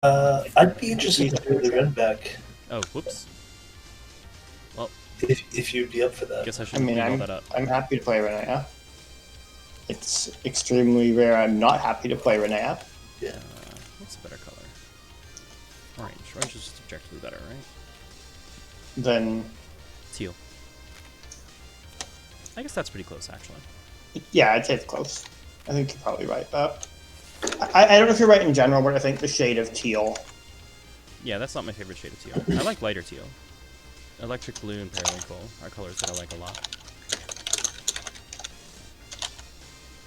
I'd be interested to hear the run back Oh, whoops. Well, if you'd be up for that. guess I I should mean, leave all that up. I'm happy to play Renea. It's extremely rare I'm not happy to play Renea. Yeah. What's a better color? Orange. Orange is just objectively better, right? Then, Teal. I guess that's pretty close, actually. yeah, I'd say it's close. I think you're probably right. I don't know if you're right in general, but I think the shade of teal. Yeah, that's not my favorite shade of teal. I like lighter teal. Electric blue and periwinkle are colors that I like a lot.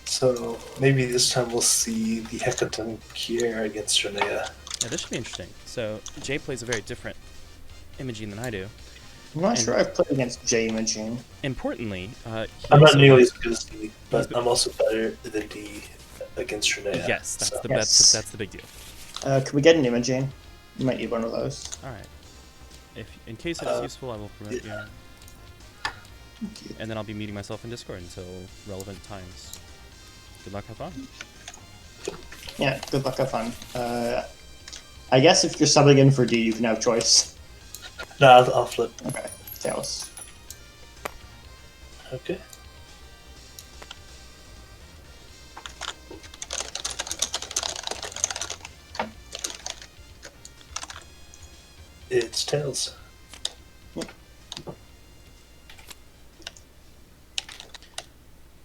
So maybe this time we'll see the Hecaton Kier against Renea. Yeah, this should be interesting. So, Jay plays a very different Emogine than I do. I'm not sure I've played against J-Imagine. Importantly, I'm not nearly as good as D, but I'm also better than D against Renea. Yes, that's so. that's the big deal. Can we get an Imogine? You might need one of those. All right. If in case it is useful, I will promote you. And then I'll be muting myself in Discord until relevant times. Good luck, have fun. Yeah, good luck, have fun. I guess if you're subbing in for D, you can have choice. No, I'll flip. Okay, Tails. Okay. It's Tails.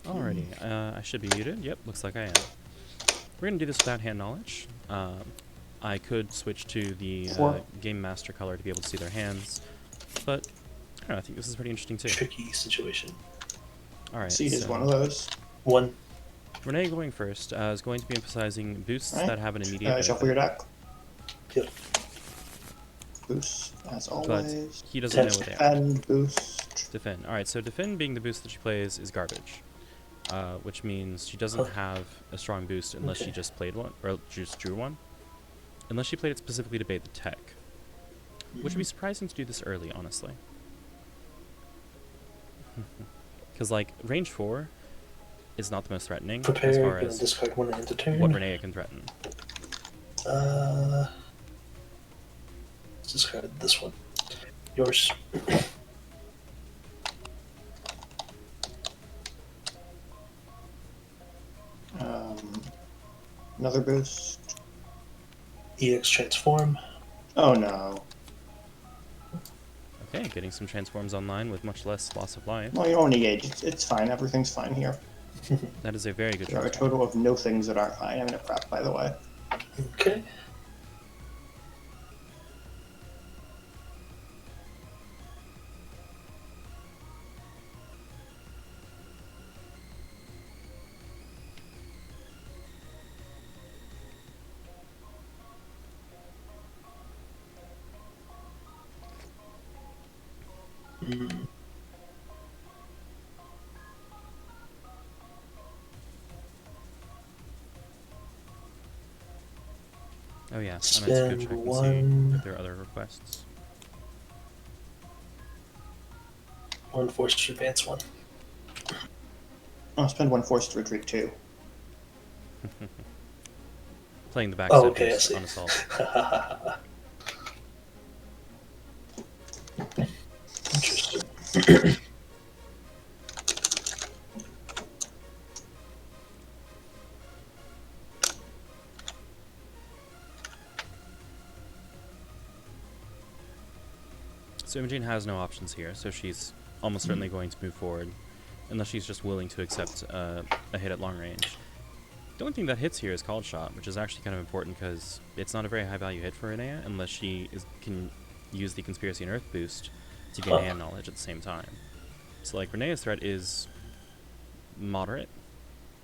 Alrighty, I should be muted. Yep, looks like I am. We're gonna do this without hand knowledge. I could switch to the Game Master color to be able to see their hands, but I don't know, I think this is pretty interesting too. Tricky situation. Alright, See, here's one of those. One. Renee going first is going to be emphasizing boosts that have an immediate shuffle your deck. Yep. Boost, as but always. he doesn't know what they are. Defend, boost. Defend. Alright, so defend being the boost that she plays is garbage. Which means she doesn't have a strong boost unless she just played one, or just drew one. Unless she played it specifically to bait the tech. Which would be surprising to do this early, honestly. Because, like, range 4 is not the most threatening as far as discard one end of turn. what Renea can threaten. Let's discard this one. Yours. Another boost. EX transform. Oh no. Okay, getting some transforms online with much less loss of life. Well, you don't engage. It's fine. Everything's fine here. That is a very good There are a transform. total of no things that aren't fine. I'm in a prep, by the way. Okay. Oh yeah, I meant to go Spend check and one. see if there are other requests. One forced to advance one. I'll spend one force to retreat 2. Playing the backstab Oh, okay, I boost see. on assault. Interesting. So Emogine has no options here, so she's almost certainly going to move forward, unless she's just willing to accept a hit at long range. The only thing that hits here is Called Shot, which is actually kind of important because it's not a very high value hit for Renea unless she can use the Conspiracy and Earth boost to gain hand knowledge at the same time. So like Renea's threat is moderate,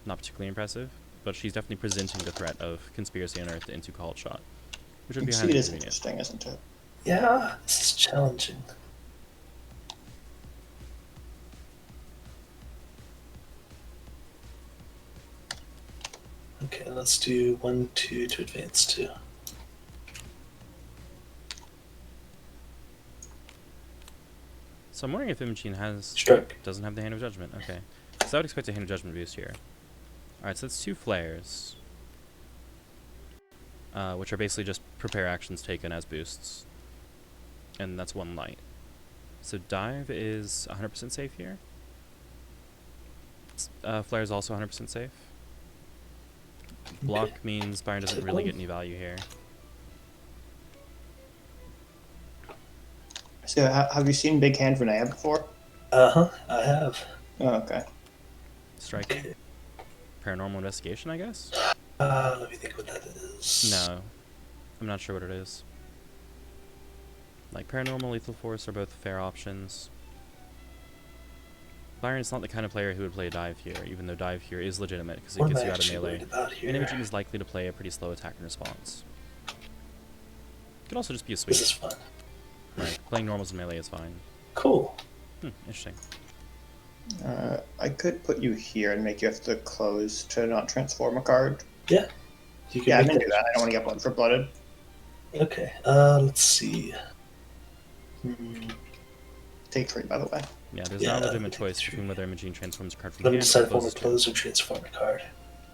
not particularly impressive, but she's definitely presenting the threat of Conspiracy and Earth into Called Shot, which would be highly It is convenient. interesting, isn't it? Yeah, this is challenging. Okay, let's do 1, 2 to advance 2. So I'm wondering if Emogine doesn't have the Hand of Judgment. Okay, so I would expect a Hand of Judgment boost here. Alright, so that's 2 flares. which are basically just prepare actions taken as boosts. And that's 1 light. So dive is 100% safe here. Flare is also 100% safe. Block Okay. means Byron doesn't really get any value here. So have you seen Big Hand Renea before? Uh-huh, I have. Oh, okay. Striking. Okay. Paranormal investigation, I guess? Let me think what that is. No. I'm not sure what it is. Like, paranormal, lethal force are both fair options. Byron's not the kind of player who would play dive here, even though dive here is legitimate because it What am gets I you out of actually melee. worried about here? And Emogine is likely to play a pretty slow attack and response. It could also just be a sweep. This is fun. Like, playing normals and melee is fine. Cool. Interesting. I could put you here and make you have to close to not transform a card. Yeah. You can Yeah, I make can do that. I don't want to get blood for blooded. Okay. Let's see. Take 3, by the way. Yeah, there's Yeah, now a legitimate take choice three. between whether Emogine transforms a card from Let me hand or decide if I want closes to to. close or transform a card.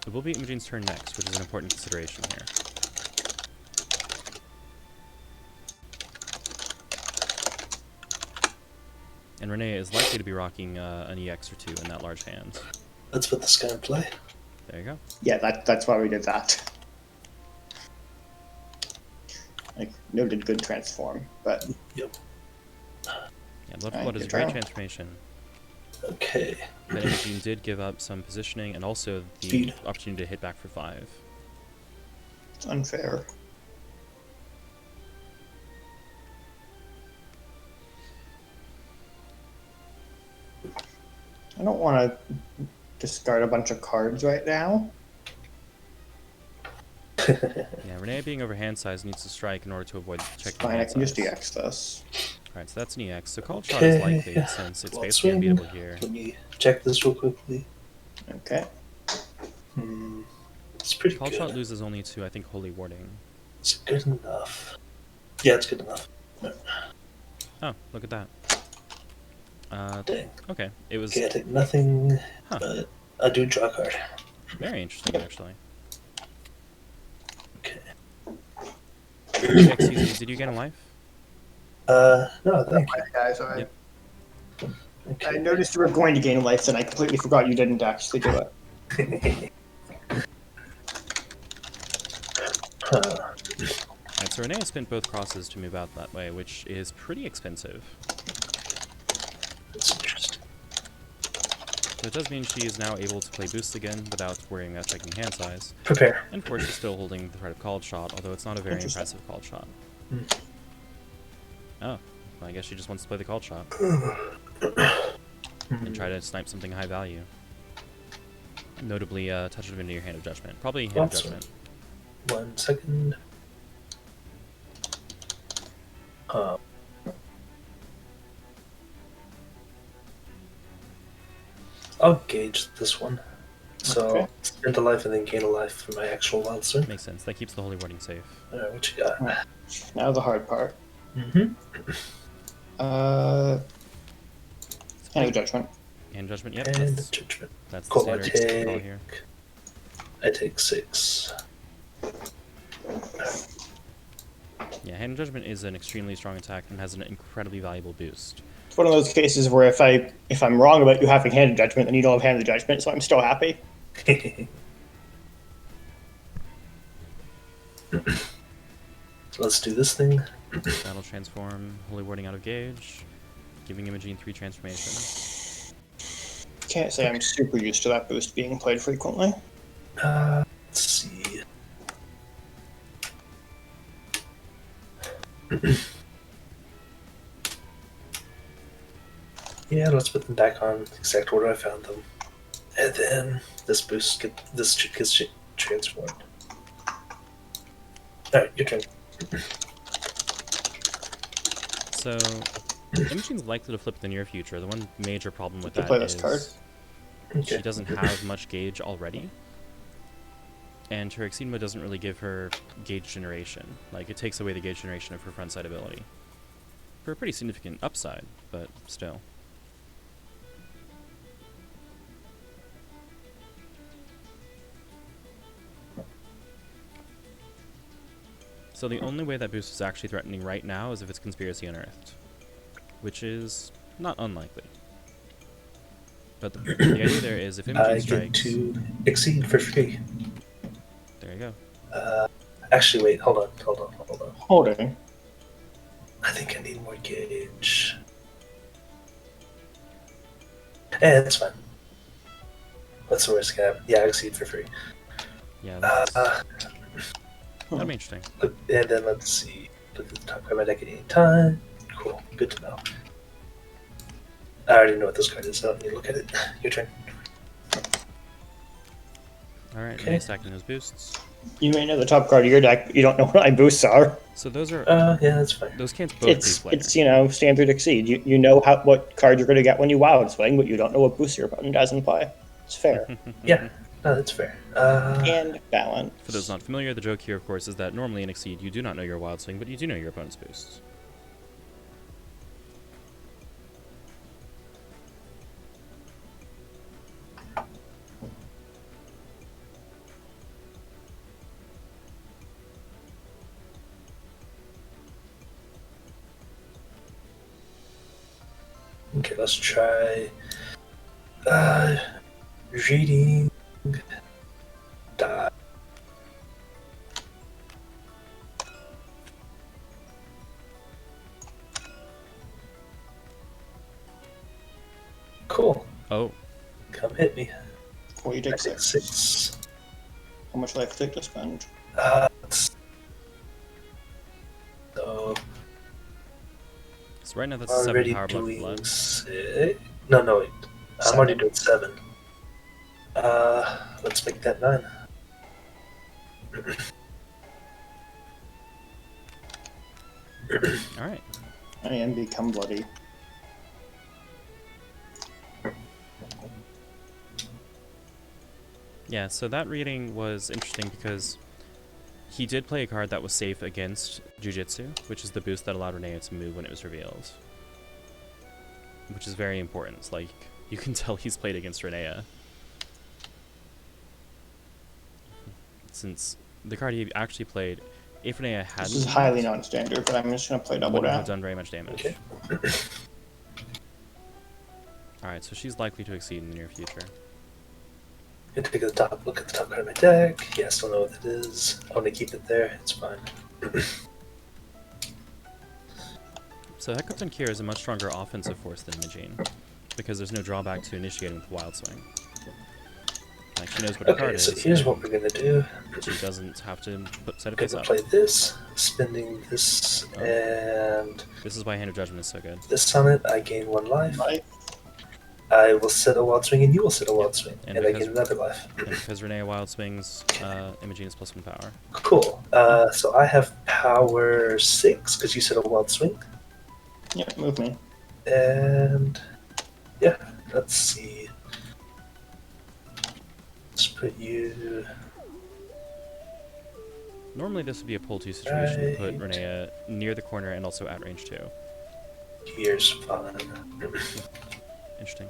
It will be Emogine's turn next, which is an important consideration here. And Renea is likely to be rocking an EX or 2 in that large hand. Let's put this guy in play. There you go. Yeah, that's why we did that. Like, noted good transform, but Yep. Yeah, Blood for Alright, Blood is a good great job. transformation. Okay. But Emogine did give up some positioning and also the Speed. opportunity to hit back for 5. it's unfair. I don't want to discard a bunch of cards right now. Yeah, Renea being over hand size needs to strike in order to avoid checking Fine, I hand can just size. DX this. Alright, so that's an EX. So Called Shot is likely Okay. since it's Well, basically swing. unbeatable here. Let me check this real quickly. Okay. It's pretty Called good. Shot loses only to, I think, Holy Warding. It's good enough. Yeah, it's good enough. No. Oh, look at that. Dang. Okay, it was Okay, I take nothing, Huh. but I do draw a card. very interesting, actually. Okay. Excuse me, did you get a life? No, thank you. Yeah, sorry. Yep. I Okay. noticed you were going to gain life, and I completely forgot you didn't actually do it. Alright, so Renea spent both crosses to move out that way, which is pretty expensive. That's interesting. So it does mean she is now able to play boosts again without worrying about checking hand size. Prepare. And of course she's still holding the threat of Called Shot, although it's not a very Interesting. impressive Called Shot. Hmm. Oh, well, I guess she just wants to play the Called Shot. And try to snipe something high value. Notably, Touch of into your Hand of Judgment. Probably Hand of Awesome. Judgment. 1 second. I'll gauge this one. So, Okay. spend a life and then gain a life for my actual wild swing. Makes sense. That keeps the Holy Warding safe. Alright, what you got? Now the hard part. Mm-hmm. Hand of Judgment. Hand Judgment, yep. And That's, judgment. that's the Cool, I standard call take. here. I take 6. Yeah, Hand Judgment is an extremely strong attack and has an incredibly valuable boost. It's one of those cases where if I'm wrong about you having Hand of Judgment, then you don't have Hand of Judgment, so I'm still happy. So let's do this thing. That'll transform Holy Warding out of gauge, giving Emogine 3 transformation. Can't say I'm super used to that boost being played frequently. Let's see. Yeah, let's put them back on the exact order I found them. And then this gets transformed. Alright, your turn. So, Emogine's likely to flip in the near future. The one major problem with To that play this is card. she Okay. doesn't have much gauge already. And her Exceedma doesn't really give her gauge generation. Like, it takes away the gauge generation of her frontside ability. For a pretty significant upside, but still. So the only way that boost is actually threatening right now is if it's Conspiracy Unearthed, which is not unlikely. But the idea there is if I Emogine get strikes... to exceed for free. There you go. Actually, wait, hold on. Holding. I think I need more gauge. It's fine. What's the worst gap? Yeah, exceed for free. Yeah, that's... Uh, that'd be interesting. and then let's see. Put the top card of my deck at any time. Cool, good to know. I already know what this card is, so I don't need to look at it. Your turn. Alright, Okay. stacking those boosts. You may know the top card of your deck, but you don't know what my boosts are. So those are... Yeah, that's fine. those can't both be flared. It's standard exceed. You know what card you're going to get when you wild swing, but you don't know what boost your opponent has in play. It's fair. Yeah, no, that's fair. And balance. For those not familiar, the joke here, of course, is that normally in Exceed, you do not know your wild swing, but you do know your opponent's boosts. Okay, let's try reading die. Cool. Oh, Come hit me. Well, you I take take 6. 6. How much life take to spend? So so right now that's 7 already power block doing left. 6. No, wait. I'm already doing 7. Let's make that 9. Alright. I am become bloody. Yeah, so that reading was interesting because he did play a card that was safe against Jujitsu, which is the boost that allowed Renea to move when it was revealed. Which is very important. Like, you can tell he's played against Renea. Since the card he actually played, if Renea hadn't... This is highly non-standard, but I'm just going to play double wouldn't down. have done very much damage. Okay. Alright, so she's likely to exceed in the near future. I'm gonna take a look at the top card of my deck. Yeah, I still know what it is. I'm gonna keep it there. It's fine. So Hecaton Kier is a much stronger offensive force than Emogine, because there's no drawback to initiating with Wild Swing. Like, she knows what her Okay, card so is. here's what we're gonna do. She doesn't have to set a We're face gonna up. play this, spending this, Oh. and This is why Hand of Judgment is so good. this on it. I gain 1 life. Right? I will set a wild swing, and you will set a wild swing, And and I because- gain another life. And because Renea Wild Swings, Emogine is +1 power. Cool. So I have power 6 because you said a wild swing, Yeah, move me. and yeah, let's see. Let's put you. Normally this would be a pull 2 situation to put Right. Renea near the corner and also at range 2. Here's fun. Interesting.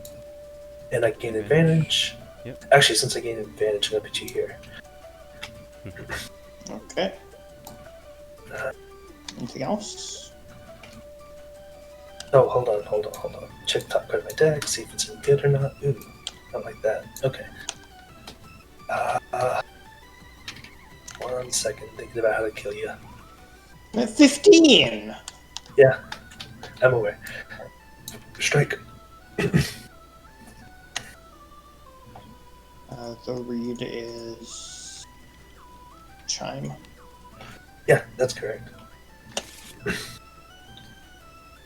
And I gain Advantage. advantage. Yep. Actually, since I gain advantage, I'm gonna put you here. Okay. Anything else? Oh, hold on. Check top card of my deck, see if it's any good or not. Ooh, not like that. Okay. 1 second, thinking about how to kill you. I'm at 15! Yeah, I'm aware. Strike. The read is... Chime. Yeah, that's correct.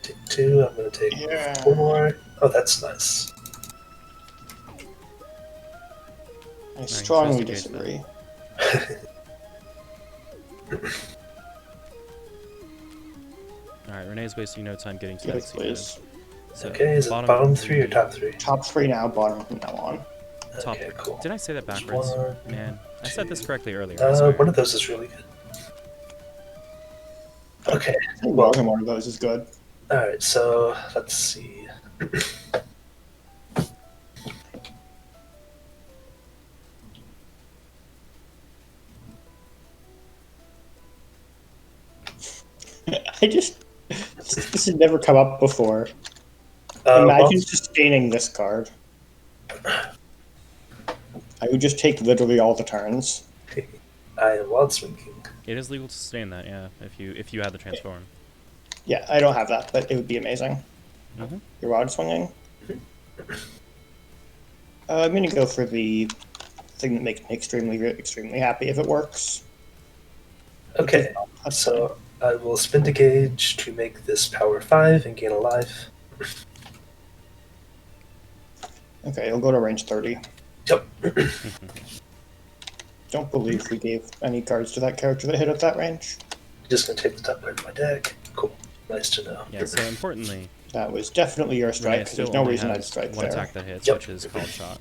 Take 2, I'm gonna take Yeah. 4. Oh, that's nice. I strongly just in case disagree. Alright, Renea's wasting no time getting to that Yes, exceed. please. So Okay, is it bottom 3 or top 3? Top 3 now, bottom from now on. Top. Okay, cool. Did I say that backwards? 1, Man, I said this 2. correctly earlier. I swear. One of those is really good. Okay, I think more than one of those is good. alright, so let's see. This has never come up before. Well, Imagine sustaining this card. I would just take literally all the turns. I am wild swinging. It is legal to sustain that, yeah, if you had the transform. Yeah, I don't have that, but it would be amazing. Mm-hmm. You're wild swinging. I'm gonna go for the thing that makes me extremely happy if it works. Okay, That's so I will spend a gauge to make this power 5 and gain a life. okay. You'll go to range 30. Yep. Don't believe we gave any cards to that character that hit at that range. Just gonna take the top card of my deck. Cool. Nice to know. Yeah, so importantly, That was definitely your Renea strike. still There's no only reason I'd has strike one there. attack that hits, Yep. which is called shot.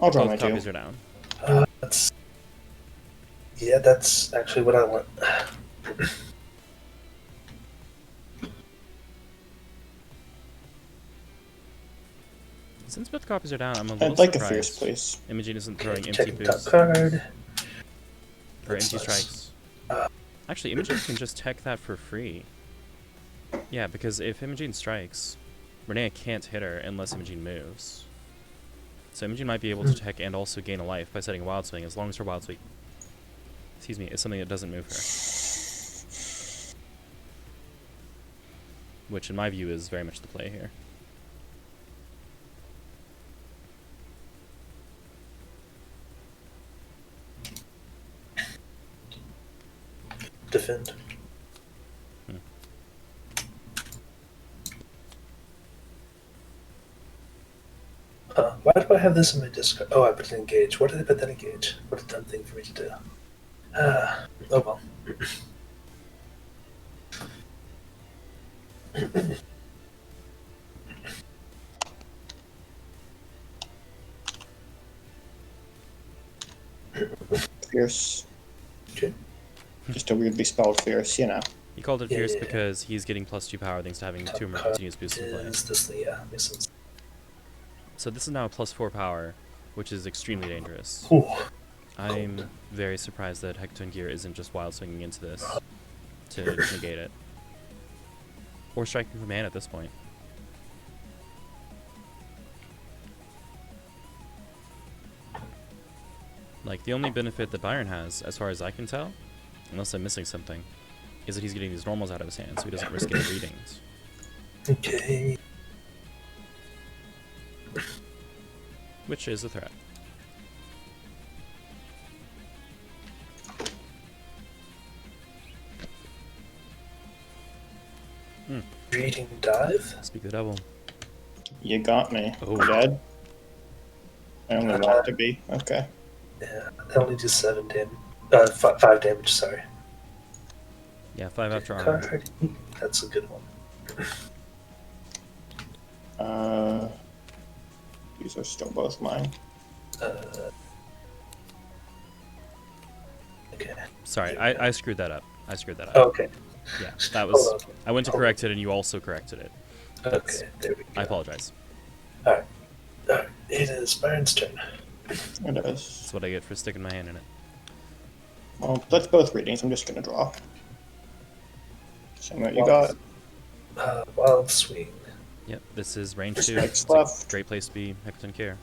I'll draw my Both two. copies are down. That's actually what I want. Since both copies are down, I'm a little I'd like surprised a fierce, please. Imogine isn't throwing empty Check the top boosts card. or That's empty nice. strikes. Actually, Imogine can just tech that for free. Yeah, because if Imogine strikes, Renea can't hit her unless Imogine moves. So Imogine might be able to tech and also gain a life by setting a wild swing, as long as her wild swing, excuse me, is something that doesn't move her. Which, in my view, is very much the play here. Defend. Why do I have this in my discard? Oh, I put it in gauge. What did I put that in gauge? What a dumb thing for me to do. Oh well. Fierce. Okay. Just a weirdly spelled fierce, you know. He called it Yeah, fierce yeah, yeah. because he's getting +2 power thanks to having Top 2 more card continuous boosts in play. is this thing? Yeah, makes sense. So this is now a +4 power, which is extremely dangerous. Ooh. I'm very surprised that Hecton Gear isn't just wild swinging into this to negate it. Or striking command at this point. Like, the only benefit that Byron has, as far as I can tell, unless I'm missing something, is that he's getting these normals out of his hand, so he doesn't risk any readings. Okay. Which is a threat. Reading dive. Speak the devil. You got me. Oh. Dead? I only want to be. Okay. Yeah, I only do 7 damage. 5 damage. Sorry. Yeah, 5 after armor. Card. That's a good one. These are still both mine. Okay. Sorry, I screwed that up. I screwed that up. Okay. Yeah, that was... Hold on. I went to Hold correct it and you also corrected it. That's- Okay. There we go. I apologize. Alright. Alright. It is Byron's turn. It That's is. what I get for sticking my hand in it. Well, that's both readings. I'm just gonna draw. Show me what you got. Wild swing. Yep, this is range There's 2. spikes It's a left. great place to be Hecton Care.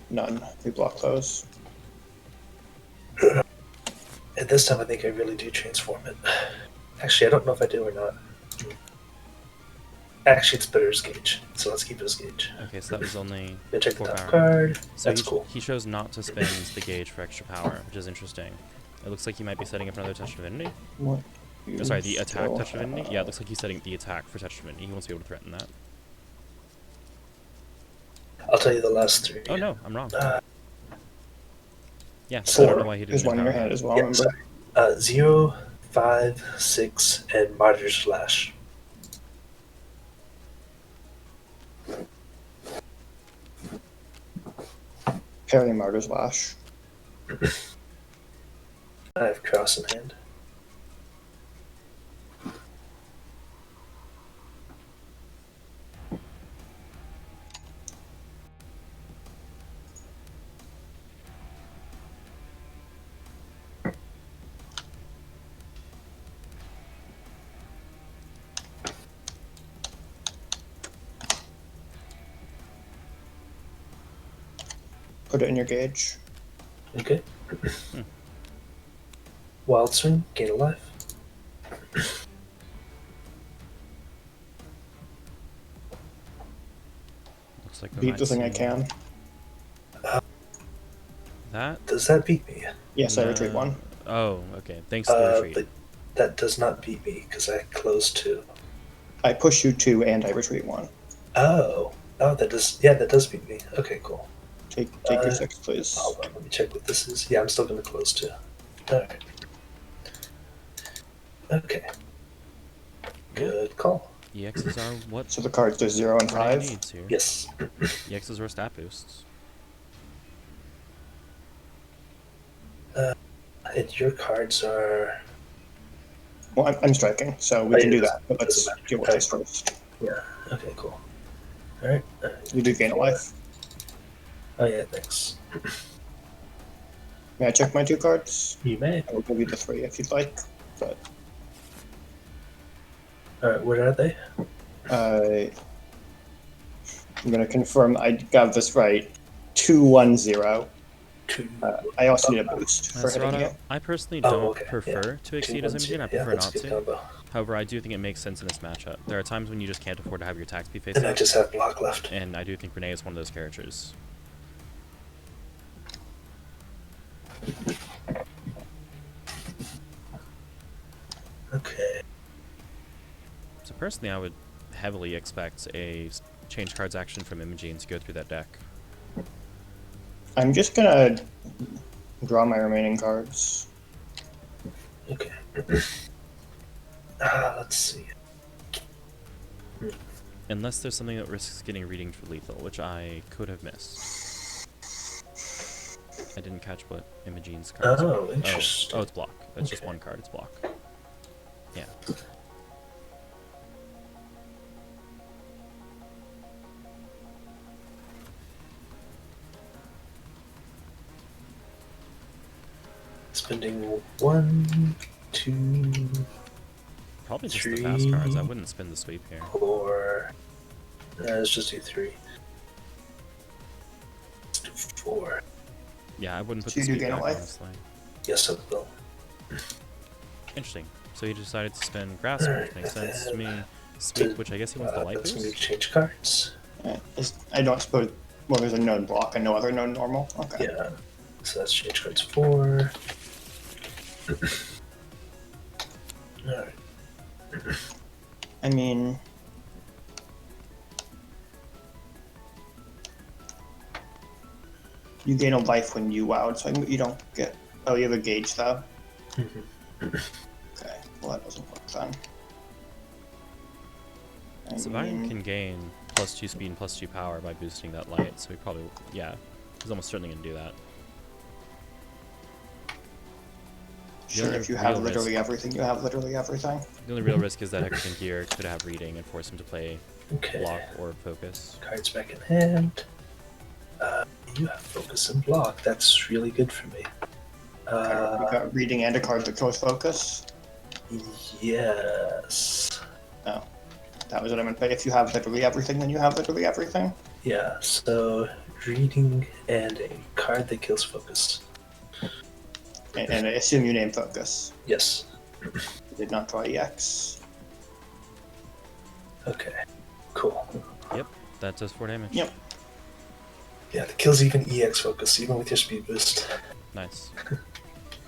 None. We block those. And this time I think I really do transform it. Actually, I don't know if I do or not. Actually, it's better as gauge, so let's keep it as gauge. Okay, so that was only Go check the 4 top power. card. So That's he, cool. he chose not to spend the gauge for extra power, which is interesting. It looks like he might be setting up another Touch Divinity. What? Oh, sorry, the attack still Touch Divinity? have- Yeah, it looks like he's setting the attack for Touch Divinity. He wants to be able to threaten that. I'll tell you the last 3. Oh no, I'm wrong. Yeah, So I don't know why he didn't There's one in your empower hand that. as well, Yeah, remember? sorry. 0, 5, 6, and Martyr's Slash. Parry Martyr's Lash. I have Cross in hand. Put it in your gauge. Okay. Wild swing, gain a life. Looks like we Beat might the thing I see can. that. Does that beat me? Yes, I retreat one. Oh, okay. Thanks to the retreat. But that does not beat me because I closed 2. I push you 2 and I retreat 1. Oh, that does. Yeah, that does beat me. Okay, cool. Take your 6, please. Hold on, let me check what this is. Yeah, I'm still going to close 2. All right. Okay. Good call. EXs are what So the cards are 0 and Renea 5. needs here. Yes. EXs are stat boosts. And your cards are. Well, I'm striking, so we can do that. But let's doesn't matter. deal with this first. Yeah. Okay. Cool. All right. You do gain a life. Oh yeah. Thanks. May I check my 2 cards? You may. I will give you the 3 if you'd like. But All right. What are they? I'm going to confirm I got this right. 2-1-0. 2. I also need a boost for hitting Serrano, you. I personally Oh, don't okay, prefer to exceed as 2-1-0. Emogine. I Yeah, prefer that's not a good to. combo. However, I do think it makes sense in this matchup. There are times when you just can't afford to have your attacks be face And I up, just have block left. and I do think Renee is one of those characters. Okay. So personally, I would heavily expect a change cards action from Emogine to go through that deck. I'm just going to draw my remaining cards. Okay. Let's see. Unless there's something that risks getting reading for lethal, which I could have missed. I didn't catch what Emogine's cards are. Oh, interesting. Oh, it's block. That's just Okay. one card, it's block. Yeah. Spending 1, 2, Probably just the fast cards. I 3, wouldn't spin the sweep here. 4. Let's just do 3. Let's do 4. Yeah, I wouldn't put So the you do sweep gain a back, life? honestly. Yes, I will. Interesting. So he decided to spend grasp, which makes sense to me. Sweep, which I guess he wants the light That's going to boost. change cards. I don't suppose. Well, there's a known block and no other known normal. Okay. Yeah. So that's change cards 4. Alright. I mean, you gain a life when you wowed, so you don't get. Oh, you have a gauge though. Okay, well that doesn't work then. So Byron can gain +2 speed and +2 power by boosting that light, so he probably, yeah, he's almost certainly going to do that. Sure, only if you have real literally everything, you have literally everything. The only real risk is that Hexagon Gear could have reading and force him to play Okay. block or focus. Cards back in hand. You have focus and block. That's really good for me. You got reading and a card that kills focus. Yes. Oh, that was what I meant. But if you have literally everything, then you have literally everything. Yeah, so reading and a card that kills focus. And I assume you name focus. Yes. You did not draw EX. Okay. Cool. Yep, that does 4 damage. Yep. Yeah, it kills even EX focus, even with your speed boost. Nice.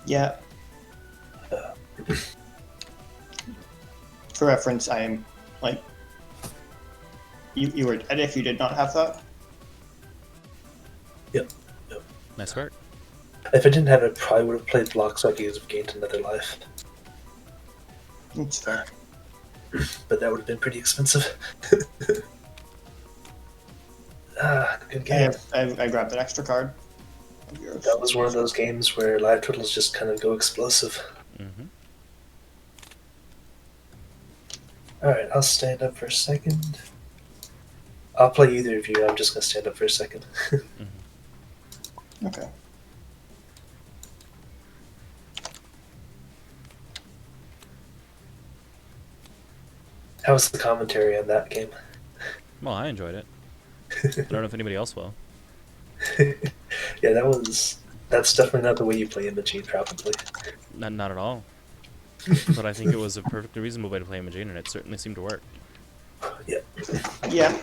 Yeah. For reference, I am like you were dead if you did not have that. Yep. Nice work. If I didn't have it, I probably would have played block so I could have gained another life. It's fair. But that would have been pretty expensive. Good I, game. I grabbed an extra card. Of yours. That was one of those games where live totals just kind of go explosive. Mm-hmm. Alright, I'll stand up for a second. I'll play either of you, I'm just gonna stand up for a second. Okay. How was the commentary on that game? Well, I enjoyed it. I don't know if anybody else will. Yeah, that's definitely not the way you play Emogine, probably. Not at all. But I think it was a perfectly reasonable way to play Emogine, and it certainly seemed to work. Yeah. Yeah.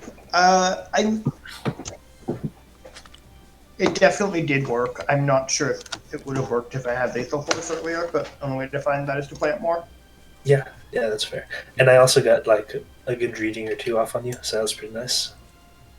It definitely did work. I'm not sure if it would have worked if I had lethal force earlier, but the only way to find that is to play it more. Yeah, that's fair. And I also got like a good reading or two off on you, so that was pretty nice.